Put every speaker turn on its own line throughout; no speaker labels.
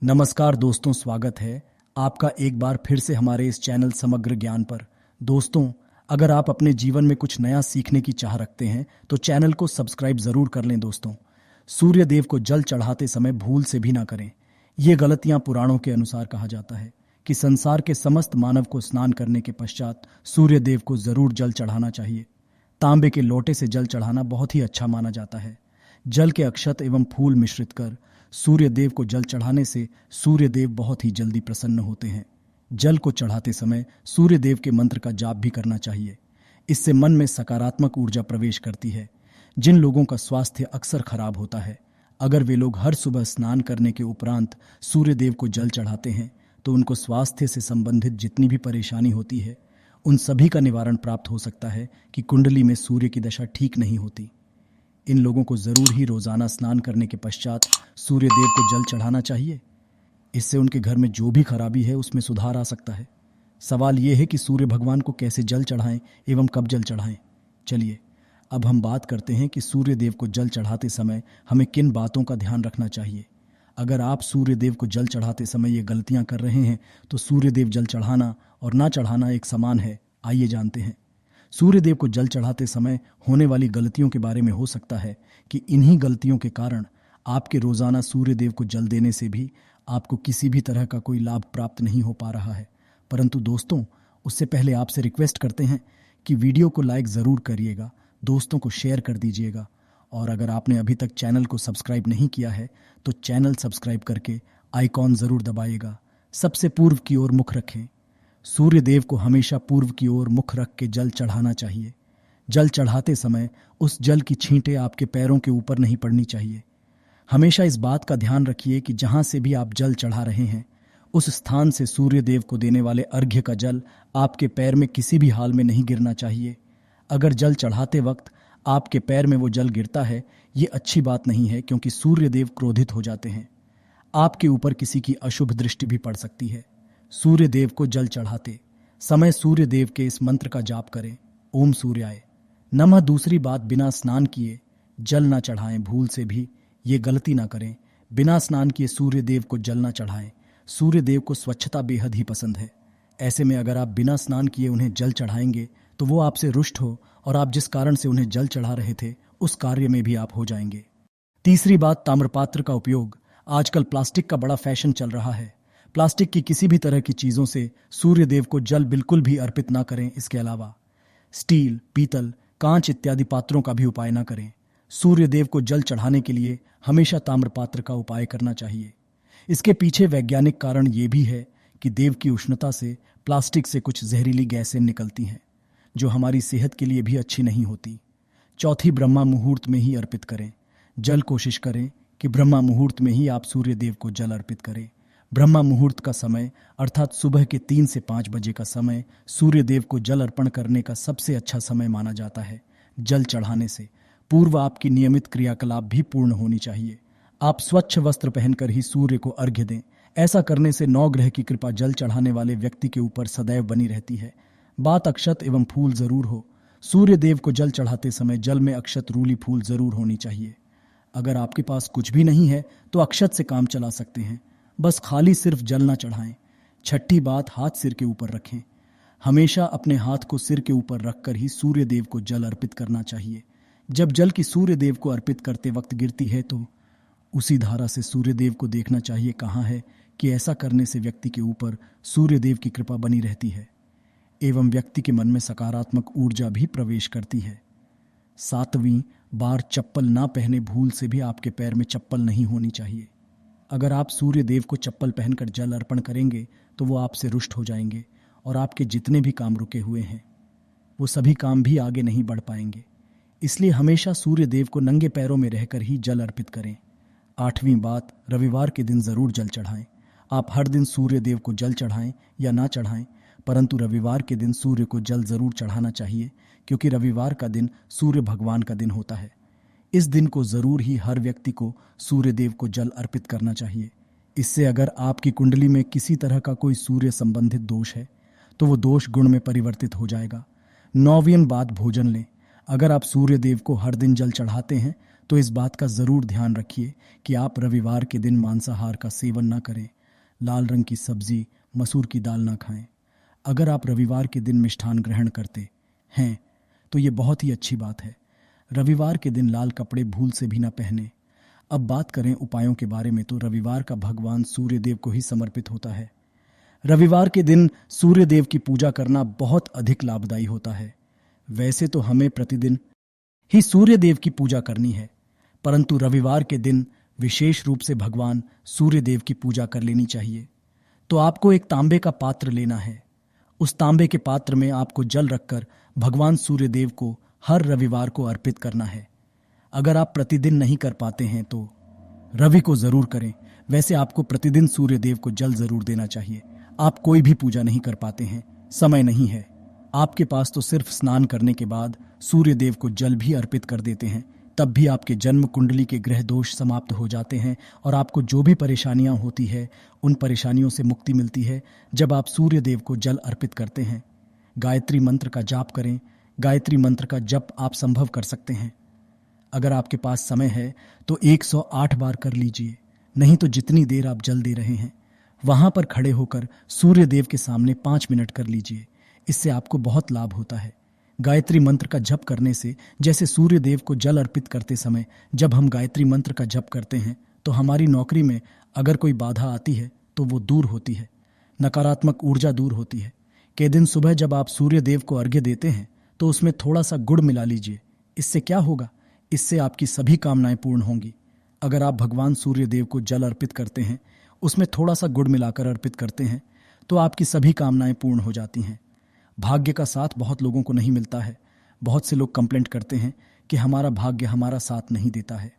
नमस्कार दोस्तों, स्वागत है आपका एक बार फिर से हमारे इस चैनल समग्र ज्ञान पर। दोस्तों, अगर आप अपने जीवन में कुछ नया सीखने की चाह रखते हैं तो चैनल को सब्सक्राइब जरूर कर लें। दोस्तों, सूर्य देव को जल चढ़ाते समय भूल से भी ना करें। ये गलतियां पुराणों के अनुसार कहा जाता है कि संसार के समस्त मानव को स्नान करने के पश्चात सूर्य देव को जरूर जल चढ़ाना चाहिए। तांबे के लोटे से जल चढ़ाना बहुत ही अच्छा माना जाता है। जल के अक्षत एवं फूल मिश्रित कर सूर्य देव को जल चढ़ाने से सूर्य देव बहुत ही जल्दी प्रसन्न होते हैं। जल को चढ़ाते समय सूर्य देव के मंत्र का जाप भी करना चाहिए। इससे मन में सकारात्मक ऊर्जा प्रवेश करती है। जिन लोगों का स्वास्थ्य अक्सर खराब होता है, अगर वे लोग हर सुबह स्नान करने के उपरांत सूर्य देव को जल चढ़ाते हैं तो उनको स्वास्थ्य से संबंधित जितनी भी परेशानी होती है उन सभी का निवारण प्राप्त हो सकता है कि कुंडली में सूर्य की दशा ठीक नहीं होती। इन लोगों को जरूर ही रोजाना स्नान करने के पश्चात सूर्य देव को जल चढ़ाना चाहिए। इससे उनके घर में जो भी खराबी है उसमें सुधार आ सकता है। सवाल यह है कि सूर्य भगवान को कैसे जल चढ़ाएं एवं कब जल चढ़ाएं। चलिए अब हम बात करते हैं कि सूर्य देव को जल चढ़ाते समय हमें किन बातों का ध्यान रखना चाहिए। अगर आप सूर्य देव को जल चढ़ाते समय ये गलतियां कर रहे हैं तो सूर्य देव जल चढ़ाना और ना चढ़ाना एक समान है। आइए जानते हैं। सूर्य देव को जल चढ़ाते समय होने वाली गलतियों के बारे में हो सकता है कि इन्हीं गलतियों के कारण आपके रोजाना सूर्य देव को जल देने से भी आपको किसी भी तरह का कोई लाभ प्राप्त नहीं हो पा रहा है। परंतु दोस्तों, उससे पहले आपसे रिक्वेस्ट करते हैं कि वीडियो को लाइक ज़रूर करिएगा, दोस्तों को शेयर कर दीजिएगा और अगर आपने अभी तक चैनल को सब्सक्राइब नहीं किया है तो चैनल सब्सक्राइब करके आइकॉन ज़रूर दबाइएगा। सबसे पूर्व की ओर मुख रखें। सूर्य देव को हमेशा पूर्व की ओर मुख रख के जल चढ़ाना चाहिए। जल चढ़ाते समय उस जल की छींटें आपके पैरों के ऊपर नहीं पड़नी चाहिए। हमेशा इस बात का ध्यान रखिए कि जहां से भी आप जल चढ़ा रहे हैं उस स्थान से सूर्य देव को देने वाले अर्घ्य का जल आपके पैर में किसी भी हाल में नहीं गिरना चाहिए। अगर जल चढ़ाते वक्त आपके पैर में वो जल गिरता है, ये अच्छी बात नहीं है, क्योंकि सूर्य देव क्रोधित हो जाते हैं। आपके ऊपर किसी की अशुभ दृष्टि भी पड़ सकती है। सूर्य देव को जल चढ़ाते समय सूर्य देव के इस मंत्र का जाप करें, ओम सूर्याय नमः। दूसरी बात, बिना स्नान किए जल ना चढ़ाएं। भूल से भी ये गलती ना करें। बिना स्नान किए सूर्य देव को जल ना चढ़ाएं। सूर्य देव को स्वच्छता बेहद ही पसंद है। ऐसे में अगर आप बिना स्नान किए उन्हें जल चढ़ाएंगे तो वो आपसे रुष्ट हो और आप जिस कारण से उन्हें जल चढ़ा रहे थे उस कार्य में भी आप हो जाएंगे। तीसरी बात, ताम्रपात्र का उपयोग। आजकल प्लास्टिक का बड़ा फैशन चल रहा है। प्लास्टिक की किसी भी तरह की चीजों से सूर्य देव को जल बिल्कुल भी अर्पित ना करें। इसके अलावा स्टील, पीतल, कांच इत्यादि पात्रों का भी उपाय ना करें। सूर्य देव को जल चढ़ाने के लिए हमेशा ताम्रपात्र का उपाय करना चाहिए। इसके पीछे वैज्ञानिक कारण ये भी है कि देव की उष्णता से प्लास्टिक से कुछ जहरीली गैसें निकलती हैं जो हमारी सेहत के लिए भी अच्छी नहीं होती। चौथी, ब्रह्मा मुहूर्त में ही अर्पित करें जल। कोशिश करें कि ब्रह्मा मुहूर्त में ही आप सूर्य देव को जल अर्पित करें। ब्रह्मा मुहूर्त का समय अर्थात सुबह के 3 से 5 बजे का समय सूर्य देव को जल अर्पण करने का सबसे अच्छा समय माना जाता है। जल चढ़ाने से पूर्व आपकी नियमित क्रियाकलाप भी पूर्ण होनी चाहिए। आप स्वच्छ वस्त्र पहनकर ही सूर्य को अर्घ्य दें। ऐसा करने से 9 ग्रह की कृपा जल चढ़ाने वाले व्यक्ति के ऊपर सदैव बनी रहती है। बात अक्षत एवं फूल जरूर हो। सूर्य देव को जल चढ़ाते समय जल में अक्षत, रूली, फूल जरूर होनी चाहिए। अगर आपके पास कुछ भी नहीं है तो अक्षत से काम चला सकते हैं। बस खाली सिर्फ जल ना चढ़ाएं। छठी बात, हाथ सिर के ऊपर रखें। हमेशा अपने हाथ को सिर के ऊपर रखकर ही सूर्य देव को जल अर्पित करना चाहिए। जब जल की सूर्य देव को अर्पित करते वक्त गिरती है तो उसी धारा से सूर्य देव को देखना चाहिए कहाँ है, कि ऐसा करने से व्यक्ति के ऊपर सूर्य देव की कृपा बनी रहती है एवं व्यक्ति के मन में सकारात्मक ऊर्जा भी प्रवेश करती है। 7वीं बार, चप्पल ना पहने। भूल से भी आपके पैर में चप्पल नहीं होनी चाहिए। अगर आप सूर्य देव को चप्पल पहनकर जल अर्पण करेंगे तो वो आपसे रुष्ट हो जाएंगे और आपके जितने भी काम रुके हुए हैं वो सभी काम भी आगे नहीं बढ़ पाएंगे। इसलिए हमेशा सूर्य देव को नंगे पैरों में रहकर ही जल अर्पित करें। 8वीं बात, रविवार के दिन जरूर जल चढ़ाएं। आप हर दिन सूर्य देव को जल चढ़ाएं या ना चढ़ाएं, परंतु रविवार के दिन सूर्य को जल जरूर चढ़ाना चाहिए, क्योंकि रविवार का दिन सूर्य भगवान का दिन होता है। इस दिन को जरूर ही हर व्यक्ति को सूर्य देव को जल अर्पित करना चाहिए। इससे अगर आपकी कुंडली में किसी तरह का कोई सूर्य संबंधित दोष है तो वो दोष गुण में परिवर्तित हो जाएगा। 9वीं बात, भोजन लें। अगर आप सूर्य देव को हर दिन जल चढ़ाते हैं तो इस बात का ज़रूर ध्यान रखिए कि आप रविवार के दिन मांसाहार का सेवन ना करें, लाल रंग की सब्जी, मसूर की दाल ना खाएं। अगर आप रविवार के दिन मिष्ठान ग्रहण करते हैं तो ये बहुत ही अच्छी बात है। रविवार के दिन लाल कपड़े भूल से भी ना पहने। अब बात करें उपायों के बारे में, तो रविवार का भगवान सूर्य देव को ही समर्पित होता है। रविवार के दिन सूर्य देव की पूजा करना बहुत अधिक लाभदायी होता है। वैसे तो हमें प्रतिदिन ही सूर्य देव की पूजा करनी है, परंतु रविवार के दिन विशेष रूप से भगवान सूर्य देव की पूजा कर लेनी चाहिए। तो आपको एक तांबे का पात्र लेना है। उस तांबे के पात्र में आपको जल रखकर भगवान सूर्य देव को हर रविवार को अर्पित करना है। अगर आप प्रतिदिन नहीं कर पाते हैं तो रवि को जरूर करें। वैसे आपको प्रतिदिन सूर्य देव को जल जरूर देना चाहिए। आप कोई भी पूजा नहीं कर पाते हैं, समय नहीं है आपके पास, तो सिर्फ स्नान करने के बाद सूर्य देव को जल भी अर्पित कर देते हैं, तब भी आपके जन्म कुंडली के ग्रह दोष समाप्त हो जाते हैं और आपको जो भी परेशानियां होती है उन परेशानियों से मुक्ति मिलती है जब आप सूर्य देव को जल अर्पित करते हैं। गायत्री मंत्र का जाप करें। गायत्री मंत्र का जप आप संभव कर सकते हैं। अगर आपके पास समय है तो 108 बार कर लीजिए, नहीं तो जितनी देर आप जल दे रहे हैं वहां पर खड़े होकर सूर्य देव के सामने 5 मिनट कर लीजिए। इससे आपको बहुत लाभ होता है। गायत्री मंत्र का जप करने से, जैसे सूर्य देव को जल अर्पित करते समय जब हम गायत्री मंत्र का जप करते हैं तो हमारी नौकरी में अगर कोई बाधा आती है तो वो दूर होती है, नकारात्मक ऊर्जा दूर होती है। के दिन सुबह जब आप सूर्य देव को अर्घ्य देते हैं तो उसमें थोड़ा सा गुड़ मिला लीजिए। इससे क्या होगा? इससे आपकी सभी कामनाएं पूर्ण होंगी। अगर आप भगवान सूर्य देव को जल अर्पित करते हैं, उसमें थोड़ा सा गुड़ मिलाकर अर्पित करते हैं, तो आपकी सभी कामनाएं पूर्ण हो जाती हैं। भाग्य का साथ बहुत लोगों को नहीं मिलता है। बहुत से लोग कंप्लेंट करते हैं कि हमारा भाग्य हमारा साथ नहीं देता है।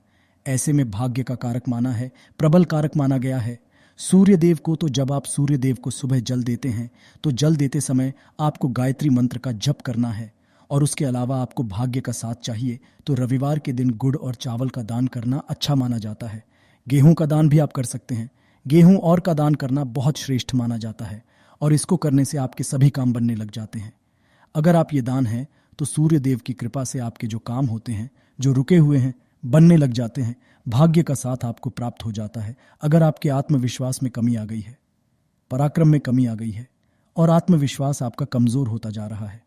ऐसे में भाग्य का कारक माना है, प्रबल कारक माना गया है सूर्य देव को। तो जब आप सूर्य देव को सुबह जल देते हैं तो जल देते समय आपको गायत्री मंत्र का जप करना है, और उसके अलावा आपको भाग्य का साथ चाहिए तो रविवार के दिन गुड़ और चावल का दान करना अच्छा माना जाता है। गेहूं का दान भी आप कर सकते हैं। गेहूं और का दान करना बहुत श्रेष्ठ माना जाता है और इसको करने से आपके सभी काम बनने लग जाते हैं। अगर आप ये दान है तो सूर्य देव की कृपा से आपके जो काम होते हैं, जो रुके हुए हैं, बनने लग जाते हैं। भाग्य का साथ आपको प्राप्त हो जाता है। अगर आपके आत्मविश्वास में कमी आ गई है, पराक्रम में कमी आ गई है और आत्मविश्वास आपका कमजोर होता जा रहा है,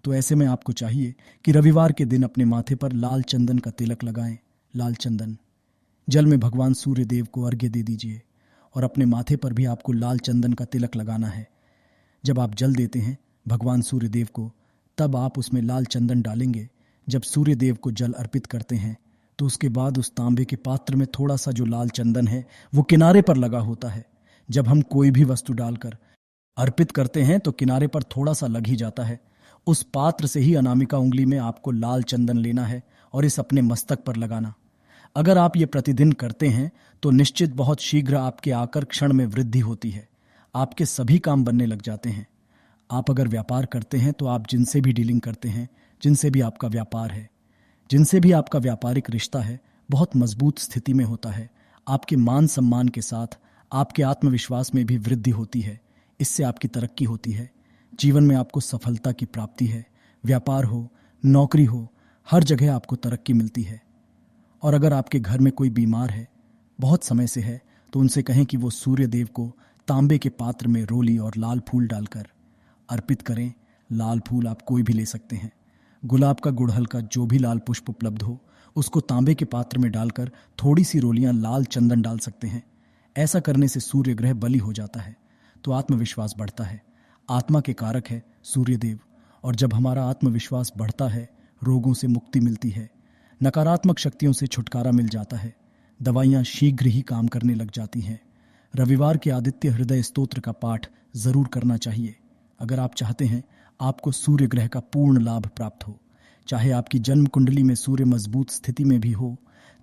तो ऐसे में आपको चाहिए कि रविवार के दिन अपने माथे पर लाल चंदन का तिलक लगाएं। लाल चंदन जल में भगवान सूर्य देव को अर्घ्य दे दीजिए और अपने माथे पर भी आपको लाल चंदन का तिलक लगाना है। जब आप जल देते हैं भगवान सूर्य देव को, तब आप उसमें लाल चंदन डालेंगे। जब सूर्य देव को जल अर्पित करते हैं तो उसके बाद उस तांबे के पात्र में थोड़ा सा जो लाल चंदन है वो किनारे पर लगा होता है। जब हम कोई भी वस्तु डालकर अर्पित करते हैं तो किनारे पर थोड़ा सा लग ही जाता है। उस पात्र से ही अनामिका उंगली में आपको लाल चंदन लेना है और इस अपने मस्तक पर लगाना। अगर आप ये प्रतिदिन करते हैं तो निश्चित बहुत शीघ्र आपके आकर्षण में वृद्धि होती है। आपके सभी काम बनने लग जाते हैं। आप अगर व्यापार करते हैं तो आप जिनसे भी डीलिंग करते हैं, जिनसे भी आपका व्यापार है, जिनसे भी आपका व्यापारिक रिश्ता है, बहुत मजबूत स्थिति में होता है। आपके मान सम्मान के साथ आपके आत्मविश्वास में भी वृद्धि होती है। इससे आपकी तरक्की होती है। जीवन में आपको सफलता की प्राप्ति है। व्यापार हो, नौकरी हो, हर जगह आपको तरक्की मिलती है। और अगर आपके घर में कोई बीमार है, बहुत समय से है, तो उनसे कहें कि वो सूर्य देव को तांबे के पात्र में रोली और लाल फूल डालकर अर्पित करें। लाल फूल आप कोई भी ले सकते हैं। गुलाब का, गुड़हल का, जो भी लाल पुष्प उपलब्ध हो उसको तांबे के पात्र में डालकर थोड़ी सी रोलियां लाल चंदन डाल सकते हैं। ऐसा करने से सूर्य ग्रह बली हो जाता है तो आत्मविश्वास बढ़ता है। आत्मा के कारक है सूर्य देव, और जब हमारा आत्मविश्वास बढ़ता है रोगों से मुक्ति मिलती है, नकारात्मक शक्तियों से छुटकारा मिल जाता है, दवाइयाँ शीघ्र ही काम करने लग जाती हैं। रविवार के आदित्य हृदय स्तोत्र का पाठ जरूर करना चाहिए अगर आप चाहते हैं आपको सूर्य ग्रह का पूर्ण लाभ प्राप्त हो। चाहे आपकी जन्म कुंडली में सूर्य मजबूत स्थिति में भी हो,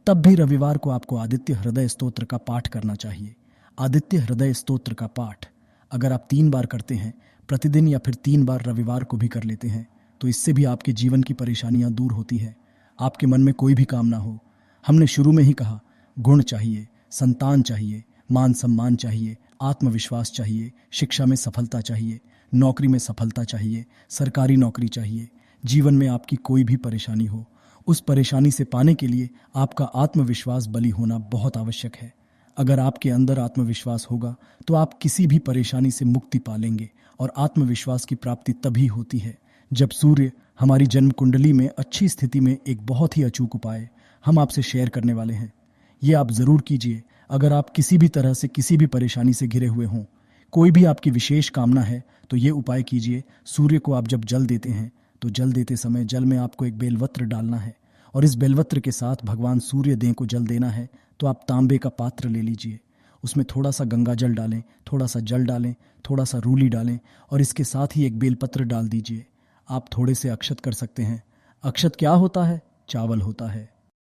तब भी रविवार को आपको आदित्य हृदय स्तोत्र का पाठ करना चाहिए। आदित्य हृदय स्तोत्र का पाठ अगर आप 3 बार करते हैं प्रतिदिन, या फिर 3 बार रविवार को भी कर लेते हैं, तो इससे भी आपके जीवन की परेशानियां दूर होती है। आपके मन में कोई भी काम ना हो। हमने शुरू में ही कहा, गुण चाहिए, संतान चाहिए, मान सम्मान चाहिए, आत्मविश्वास चाहिए, शिक्षा में सफलता चाहिए, नौकरी में सफलता चाहिए, सरकारी नौकरी चाहिए। जीवन में आपकी कोई भी परेशानी हो, उस परेशानी से पाने के लिए आपका आत्मविश्वास बली होना बहुत आवश्यक है। अगर आपके अंदर आत्मविश्वास होगा तो आप किसी भी परेशानी से मुक्ति पालेंगे। और आत्मविश्वास की प्राप्ति तभी होती है जब सूर्य हमारी जन्म कुंडली में अच्छी स्थिति में एक बहुत ही अचूक उपाय हम आपसे शेयर करने वाले हैं। ये आप जरूर कीजिए। अगर आप किसी भी तरह से किसी भी परेशानी से घिरे हुए हों, कोई भी आपकी विशेष कामना है, तो ये उपाय कीजिए। सूर्य को आप जब जल देते हैं तो जल देते समय जल में आपको एक बेलवत्र डालना है और इस बेलवत्र के साथ भगवान सूर्य देव को जल देना है। तो आप तांबे का पात्र ले लीजिए, उसमें थोड़ा सा गंगा जल डालें, थोड़ा सा जल डालें, थोड़ा सा रूली डालें और इसके साथ ही एक बेलपत्र डाल दीजिए। आप थोड़े से अक्षत कर सकते हैं। अक्षत क्या होता है? चावल होता है।